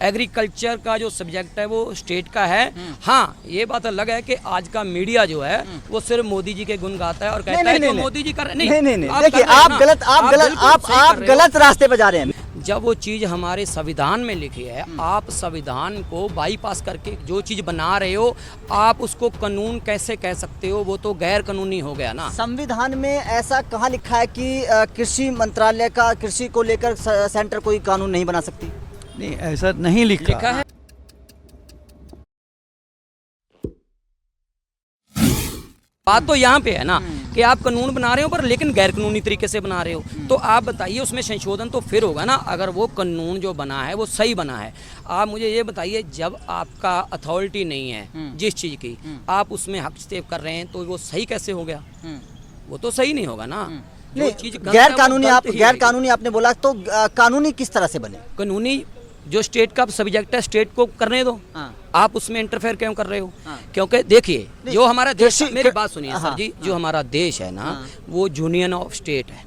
Agriculture का जो subject है वो स्टेट का है। हाँ, ये बात अलग है कि आज का मीडिया जो है वो सिर्फ मोदी जी के गुण गाता है और कहता है कि मोदी जी कर नहीं, देखिए आप गलत रास्ते पे जा रहे हैं। जब वो चीज़ हमारे संविधान में लिखी है, आप संविधान को बाईपास करके जो चीज़ बना रहे हो, आप उसको कानून कैसे कह सकते हो? वो तो गैर कानूनी हो गया ना। संविधान में ऐसा कहाँ लिखा है कि कृषि मंत्रालय का कृषि को लेकर सेंटर कोई कानून नहीं बना सकती? नहीं, ऐसा नहीं लिखा है। बात तो यहाँ पे है ना कि आप कानून बना रहे हो पर लेकिन गैर कानूनी तरीके से बना रहे हो। तो आप बताइए उसमें संशोधन तो फिर होगा ना, अगर वो कानून जो बना है वो सही बना है। आप मुझे ये बताइए, जब आपका अथॉरिटी नहीं है जिस चीज़ की, आप उसमें हस्तक्षेप कर रहे हैं तो वो सही कैसे हो गया? वो तो सही नहीं होगा ना। जो चीज़ गैर कानूनी आपने बोला, तो कानूनी किस तरह से बने? कानूनी जो स्टेट का सब्जेक्ट है, स्टेट को करने दो। आप उसमें इंटरफेयर क्यों कर रहे हो? क्योंकि देखिए, जो हमारा देश, मेरी बात सुनिए सर जी, जो हमारा देश है ना वो यूनियन ऑफ स्टेट है।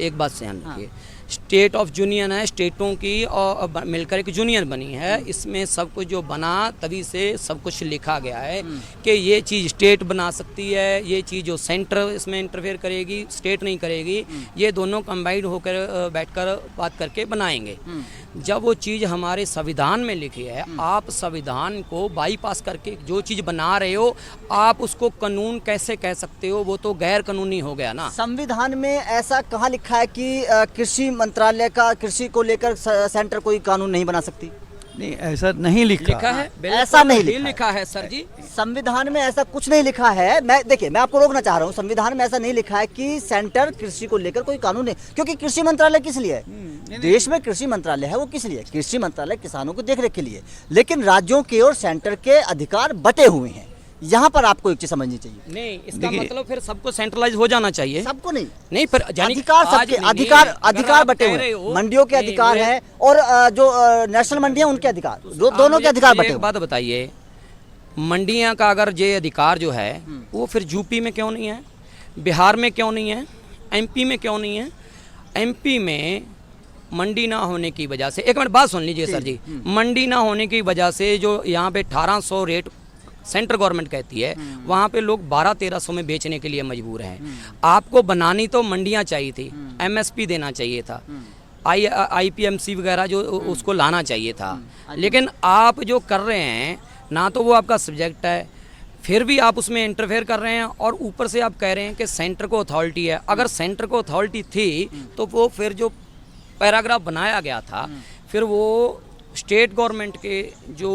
एक बात से ध्यान रखिए, स्टेट ऑफ यूनियन है, स्टेटों की और मिलकर एक यूनियन बनी है। इसमें सब कुछ जो बना तभी से सब कुछ लिखा गया है कि ये चीज़ स्टेट बना सकती है, ये चीज़ जो सेंटर इसमें इंटरफेयर करेगी, स्टेट नहीं करेगी। ये दोनों कंबाइंड होकर बैठकर बात करके बनाएंगे। जब वो चीज़ हमारे संविधान में लिखी है, आप संविधान को बाईपास करके जो चीज़ बना रहे हो, आप उसको कानून कैसे कह सकते हो? वो तो गैर कानूनी हो गया ना। संविधान में ऐसा कहाँ लिखा है कि कृषि मंत्रालय का कृषि को लेकर सेंटर कोई कानून नहीं बना सकती? नहीं, ऐसा नहीं लिखा है। ऐसा नहीं लिखा है सर जी, संविधान में ऐसा कुछ नहीं लिखा है। मैं आपको रोकना चाह रहा हूँ, संविधान में ऐसा नहीं लिखा है कि सेंटर कृषि को लेकर कोई कानून नहीं। क्योंकि कृषि मंत्रालय किस लिए है? देश में कृषि मंत्रालय है, वो किस लिए? कृषि मंत्रालय किसानों को देखरेख के लिए। लेकिन राज्यों के और सेंटर के अधिकार बटे हुए हैं। यहाँ पर आपको एक चीज समझनी चाहिए। नहीं, इसका मतलब फिर सबको सेंट्रलाइज हो जाना चाहिए। सबको नहीं फिर अधिकार सबके अधिकार बटे हुए हैं। मंडियों के अधिकार हैं और जो नेशनल मंडियां उनके अधिकार, दोनों के अधिकार बटे। एक बात बताइए, मंडियां का अगर ये अधिकार जो है वो फिर यूपी में क्यों नहीं है, बिहार में क्यों नहीं है, एमपी में क्यों नहीं है? एमपी में मंडी ना होने की वजह से, एक मिनट बात सुन लीजिए सर जी, मंडी ना होने की वजह से जो यहाँ पे 1800 रेट सेंट्रल गवर्नमेंट कहती है, वहाँ पे लोग 1200-1300 में बेचने के लिए मजबूर हैं। आपको बनानी तो मंडियाँ चाहिए थी, एमएसपी देना चाहिए था, आईपीएमसी वगैरह जो उसको लाना चाहिए था। लेकिन आप जो कर रहे हैं ना, तो वो आपका सब्जेक्ट है, फिर भी आप उसमें इंटरफेयर कर रहे हैं और ऊपर से आप कह रहे हैं कि सेंटर को अथॉरिटी है। अगर सेंटर को अथॉरिटी थी तो वो फिर जो पैराग्राफ बनाया गया था, फिर वो स्टेट गवर्नमेंट के जो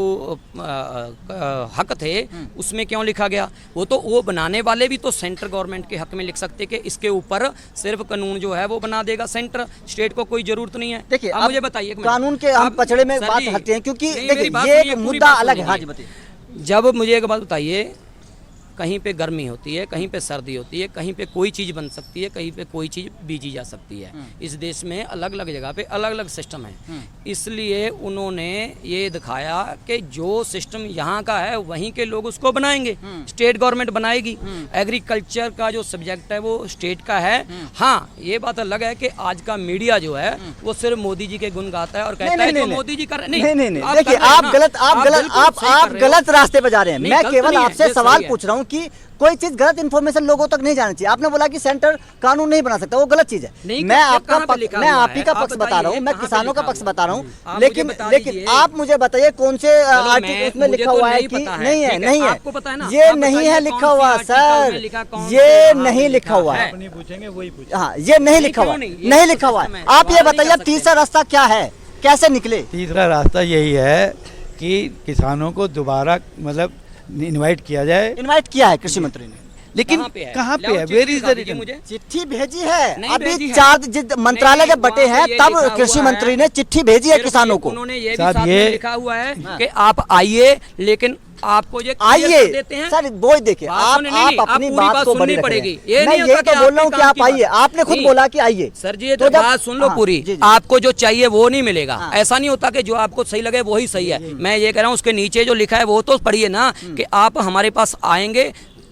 हक थे उसमें क्यों लिखा गया? वो बनाने वाले भी तो सेंट्रल गवर्नमेंट के हक में लिख सकते कि इसके ऊपर सिर्फ कानून जो है वो बना देगा सेंटर, स्टेट को कोई जरूरत नहीं है। देखिए, आप मुझे बताइए, कानून के हम पचड़े में बात हटते हैं क्योंकि ये एक मुद्दा अलग है। हाँ जी बताइए। जब मुझे एक बात बताइए, कहीं पे गर्मी होती है, कहीं पे सर्दी होती है, कहीं पे कोई चीज़ बन सकती है, कहीं पे कोई चीज़ बीजी जा सकती है। इस देश में अलग अलग जगह पे अलग अलग सिस्टम है। इसलिए उन्होंने ये दिखाया कि जो सिस्टम यहाँ का है वहीं के लोग उसको बनाएंगे, स्टेट गवर्नमेंट बनाएगी। एग्रीकल्चर का जो सब्जेक्ट है वो स्टेट का है। हाँ, ये बात अलग है कि आज का मीडिया जो है वो सिर्फ मोदी जी के गुण गाता है और कहता है कि मोदी जी कर नहीं। देखिए, आप गलत रास्ते पे जा रहे हैं। मैं केवल आपसे सवाल पूछ रहा हूँ कि कोई चीज गलत इन्फॉर्मेशन लोगों तक नहीं जानी चाहिए। आपने बोला कि सेंटर कानून नहीं बना सकता, वो गलत चीज है। मैं आप ही का पक्ष बता रहा हूँ, मैं किसानों का पक्ष बता रहा हूँ। लेकिन आप मुझे बताइए कौन से आर्टिकल उसमें लिखा हुआ है कि नहीं है? नहीं है, ये नहीं है लिखा हुआ सर, ये नहीं लिखा हुआ है। हाँ, ये नहीं लिखा हुआ, नहीं लिखा हुआ है। आप ये बताइए अब तीसरा रास्ता क्या है, कैसे निकले? तीसरा रास्ता यही है कि किसानों को दोबारा मतलब इनवाइट किया जाए। इनवाइट किया है कृषि मंत्री ने, लेकिन कहाँ पे है? Where is the reason? चिट्ठी भेजी है। अभी 4 मंत्रालय जब बटे हैं तब कृषि मंत्री ने चिट्ठी भेजी है किसानों को। उन्होंने ये भी साथ में लिखा हुआ है कि आप आइए, लेकिन आपको ये आइए देते हैं सर। वो देखिए, आप अपनी बात को बड़ी पड़ेगी। मैं ये तो बोल रहा हूँ कि आप आइए, आपने खुद बोला कि आइए। सर जी, ये तो बात सुन लो पूरी। आपको जो चाहिए वो नहीं मिलेगा। ऐसा नहीं होता कि जो आपको सही लगे वही सही है। मैं ये कह रहा हूँ उसके नीचे जो लिखा है वो तो पढ़िए ना, कि आप हमारे पास आएंगे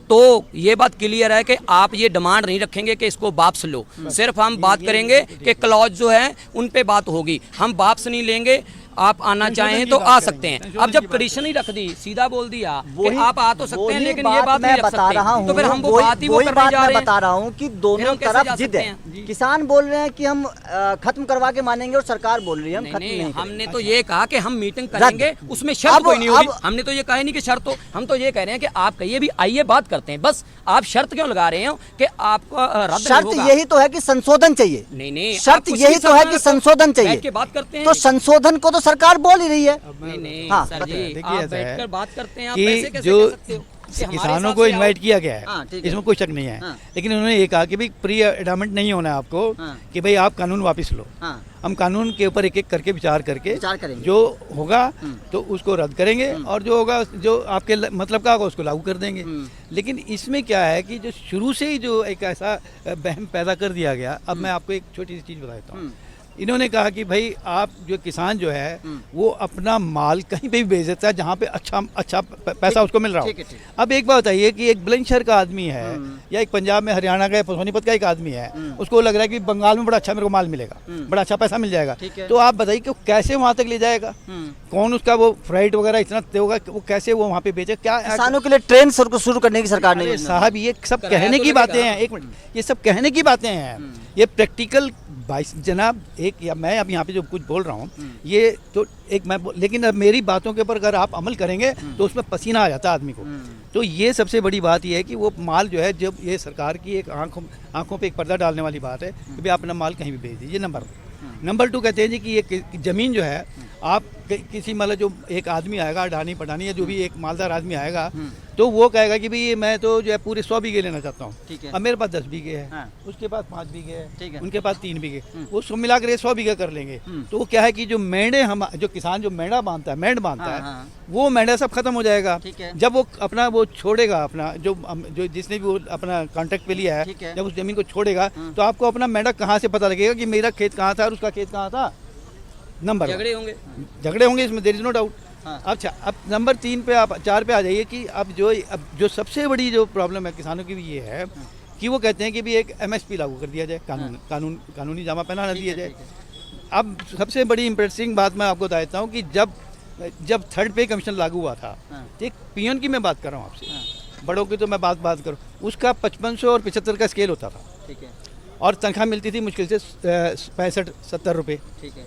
तो ये बात क्लियर है कि आप ये डिमांड नहीं रखेंगे कि इसको वापस लो। सिर्फ हम बात करेंगे कि क्लॉज जो है उन पे बात होगी, हम वापस नहीं लेंगे। आप आना चाहें तो आ सकते हैं। अब जब कंडीशन ही रख दी, सीधा बोल दिया कि आप आ तो सकते हैं, लेकिन ये बात नहीं रख सकते, तो फिर हम वो बात ही वो करने जा रहे हैं। बता रहा हूँ कि दोनों तरफ जिद है। किसान बोल रहे हैं कि हम खत्म करवा के मानेंगे और सरकार बोल रही है हम खत्म नहीं। हमने तो ये कहा कि हम मीटिंग करेंगे, उसमें शर्त कोई नहीं होगी। हमने तो ये कहा नहीं कि शर्त हो, हम तो ये कह रहे हैं कि आप कहिए भी आइए बात करते हैं, बस आप शर्त क्यों लगा रहे हो कि आपका रद्द शर्त यही तो है कि संशोधन चाहिए। नहीं, शर्त यही तो है कि संशोधन चाहिए। बात करते हैं तो संशोधन को तो सरकार बोल ही रही है। नहीं हाँ, सर जी, आप बैठकर बात करते हैं, आप कि पैसे कैसे जो कह सकते हो? किसानों को इनवाइट किया गया है, हाँ, ठीक है। इसमें कोई शक नहीं है। हाँ। लेकिन उन्होंने ये कहा कि भाई प्री एडामेंट नहीं होना है आपको, हाँ। कि भाई आप कानून वापस लो। हाँ। हम कानून के ऊपर एक एक करके विचार करके करेंगे। जो होगा तो उसको रद्द करेंगे, और जो होगा जो आपके मतलब का होगा उसको लागू कर देंगे। लेकिन इसमें क्या है कि जो शुरू से ही जो एक ऐसा बहम पैदा कर दिया गया। अब मैं आपको एक छोटी सी चीज़ बता देता हूँ। इन्होंने कहा कि भाई आप जो किसान जो है वो अपना माल कहीं पे भी बेच देता है जहाँ पे अच्छा पैसा उसको मिल रहा हो। अब एक बात बताइए कि एक बुलंदशहर का आदमी है या एक पंजाब में हरियाणा का या सोनीपत का एक आदमी है, उसको लग रहा है कि बंगाल में बड़ा अच्छा मेरे को माल मिलेगा, बड़ा अच्छा पैसा मिल जाएगा, तो आप बताइए कि वो कैसे वहाँ तक ले जाएगा? कौन उसका वो फ्राइट वगैरह इतना होगा, वो कैसे वो वहाँ पे बेचे? क्या किसानों के लिए ट्रेन शुरू करने की सरकार ने? साहब ये सब कहने की बातें हैं, एक मिनट, ये सब कहने की बातें हैं, ये प्रैक्टिकल जनाब एक या मैं अब यहाँ पे जो कुछ बोल रहा हूँ ये तो एक मैं लेकिन अब मेरी बातों के ऊपर अगर आप अमल करेंगे तो उसमें पसीना आ जाता है आदमी को। तो ये सबसे बड़ी बात ये है कि वो माल जो है, जब ये सरकार की एक आंखों पे एक पर्दा डालने वाली बात है कि भाई अपना माल कहीं भी बेच दीजिए। नंबर 2 कहते हैं जी कि ये ज़मीन जो है आप किसी मतलब जो एक आदमी आएगा अडानी पटानी या जो भी एक मालदार आदमी आएगा तो वो कहेगा कि भाई मैं तो जो है पूरे 100 बीघे लेना चाहता हूँ। अब मेरे पास 10 बीघे है, हाँ। उसके पास 5 बीघे है, उनके पास 3 बीघे, वो सब मिला कर 100 बीघे कर लेंगे। तो वो क्या है कि जो मेंढे जो किसान जो मेंढा बांधता है, मेंढ बांधता है, वो मेंढा सब खत्म हो जाएगा। जब वो अपना वो छोड़ेगा, अपना जो जिसने भी वो अपना कॉन्ट्रैक्ट पे लिया है, जब उस जमीन को छोड़ेगा तो आपको अपना मेंढा कहाँ से पता लगेगा कि मेरा खेत कहाँ था और उसका खेत कहाँ था? नंबर झगड़े होंगे इसमें, देयर इज नो डाउट। अच्छा, अब नंबर 3 पे आप 4 पे आ जाइए कि अब जो सबसे बड़ी जो प्रॉब्लम है किसानों की भी ये है कि वो कहते हैं कि भी एक MSP लागू कर दिया जाए, कानूनी जामा पहना दिया जाए। अब सबसे बड़ी इंटरेस्टिंग बात मैं आपको बताता हूँ कि जब थर्ड पे कमीशन लागू हुआ था, एक पियन की मैं बात कर रहा हूँ आपसे, बड़ों की तो मैं बात करूँ, उसका 5500 और 75 का स्केल होता था, ठीक है, और तनख्वाह मिलती थी मुश्किल से 65-70 रुपये।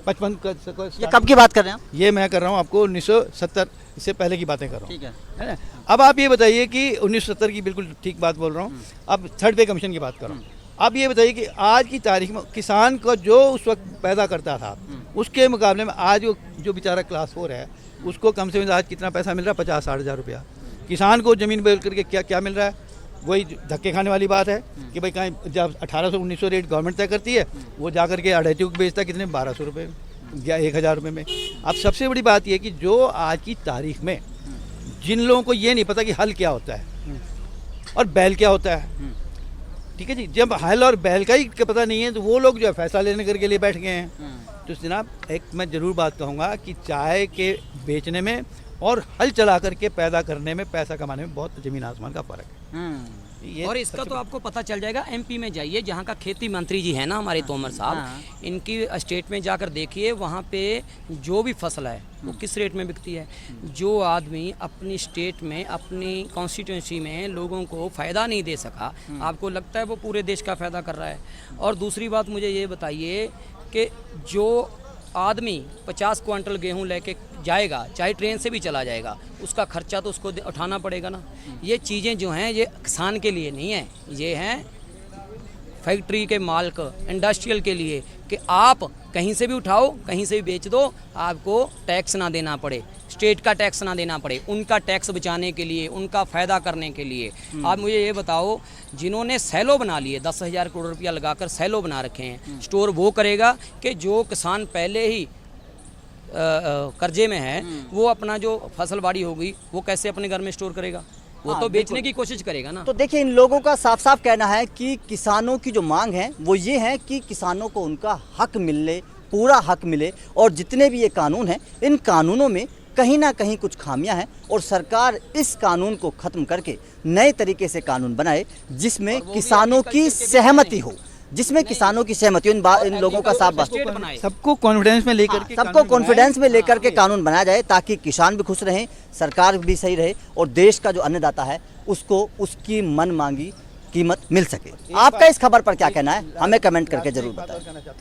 55 ये कब की बात कर रहे हैं? ये मैं कर रहा हूँ आपको 1970 से पहले की बातें कर रहा हूँ, ठीक है ना? अब आप ये बताइए कि 1970 की बिल्कुल ठीक बात बोल रहा हूँ, अब थर्ड पे कमीशन की बात कर रहा हूँ। आप ये बताइए कि आज की तारीख में किसान को जो उस वक्त पैदा करता था उसके मुकाबले में आज जो बेचारा क्लास 4 है उसको कम से कम आज कितना पैसा मिल रहा है? 50-60 हज़ार रुपया। किसान को ज़मीन बेच करके क्या मिल रहा है? वही धक्के खाने वाली बात है कि भाई कहीं जब 1800-1900 रेट गवर्नमेंट तय करती है, वो जा करके 250 को बेचता है कितने? 1200 रुपये या 1000 रुपये में। अब सबसे बड़ी बात यह है कि जो आज की तारीख में जिन लोगों को ये नहीं पता कि हल क्या होता है और बैल क्या होता है, ठीक है जी, जब हल और बैल का ही पता नहीं है तो वो लोग जो है फैसला लेने करके लिए बैठ गए हैं। तो जनाब एक मैं ज़रूर बात कहूँगा कि चाय के बेचने में और हल चला करके पैदा करने में, पैसा कमाने में बहुत ज़मीन आसमान का फ़र्क है। और इसका तो आपको पता चल जाएगा, MP में जाइए, जहाँ का खेती मंत्री जी है ना हमारे तोमर साहब, इनकी स्टेट में जाकर देखिए, वहाँ पे जो भी फसल है वो किस रेट में बिकती है। जो आदमी अपनी स्टेट में, अपनी कॉन्स्टिट्यूंसी में लोगों को फ़ायदा नहीं दे सका, आपको लगता है वो पूरे देश का फ़ायदा कर रहा है? और दूसरी बात मुझे ये बताइए कि जो आदमी 50 क्विंटल गेहूं लेके जाएगा, चाहे ट्रेन से भी चला जाएगा, उसका खर्चा तो उसको उठाना पड़ेगा ना। ये चीज़ें जो हैं ये किसान के लिए नहीं है, ये हैं फैक्ट्री के मालिक, इंडस्ट्रियल के लिए, कि आप कहीं से भी उठाओ, कहीं से भी बेच दो, आपको टैक्स ना देना पड़े, स्टेट का टैक्स ना देना पड़े, उनका टैक्स बचाने के लिए, उनका फ़ायदा करने के लिए। आप मुझे ये बताओ, जिन्होंने सैलो बना लिए, 10,000 करोड़ रुपया लगाकर सैलो बना रखे हैं, स्टोर वो करेगा कि जो किसान पहले ही कर्जे में है, वो अपना जो फसल बाड़ी होगी वो कैसे अपने घर में स्टोर करेगा? वो तो बेचने की कोशिश करेगा ना। तो देखिए, इन लोगों का साफ साफ कहना है कि किसानों की जो मांग है वो ये है कि किसानों को उनका हक मिले, पूरा हक मिले, और जितने भी ये कानून हैं, इन कानूनों में कहीं ना कहीं कुछ खामियां हैं, और सरकार इस कानून को ख़त्म करके नए तरीके से कानून बनाए जिसमें किसानों की सहमति हो, जिसमें किसानों की सहमति इन लोगों का साफ बस स्टेट बनाए। सबको कॉन्फिडेंस में लेकर के सबको कानून कॉन्फिडेंस में लेकर के बनाया कानून बनाया जाए ताकि किसान भी खुश रहें, सरकार भी सही रहे और देश का जो अन्नदाता है उसको उसकी मन मांगी कीमत मिल सके। आपका इस खबर पर क्या कहना है, हमें कमेंट करके जरूर बताएं।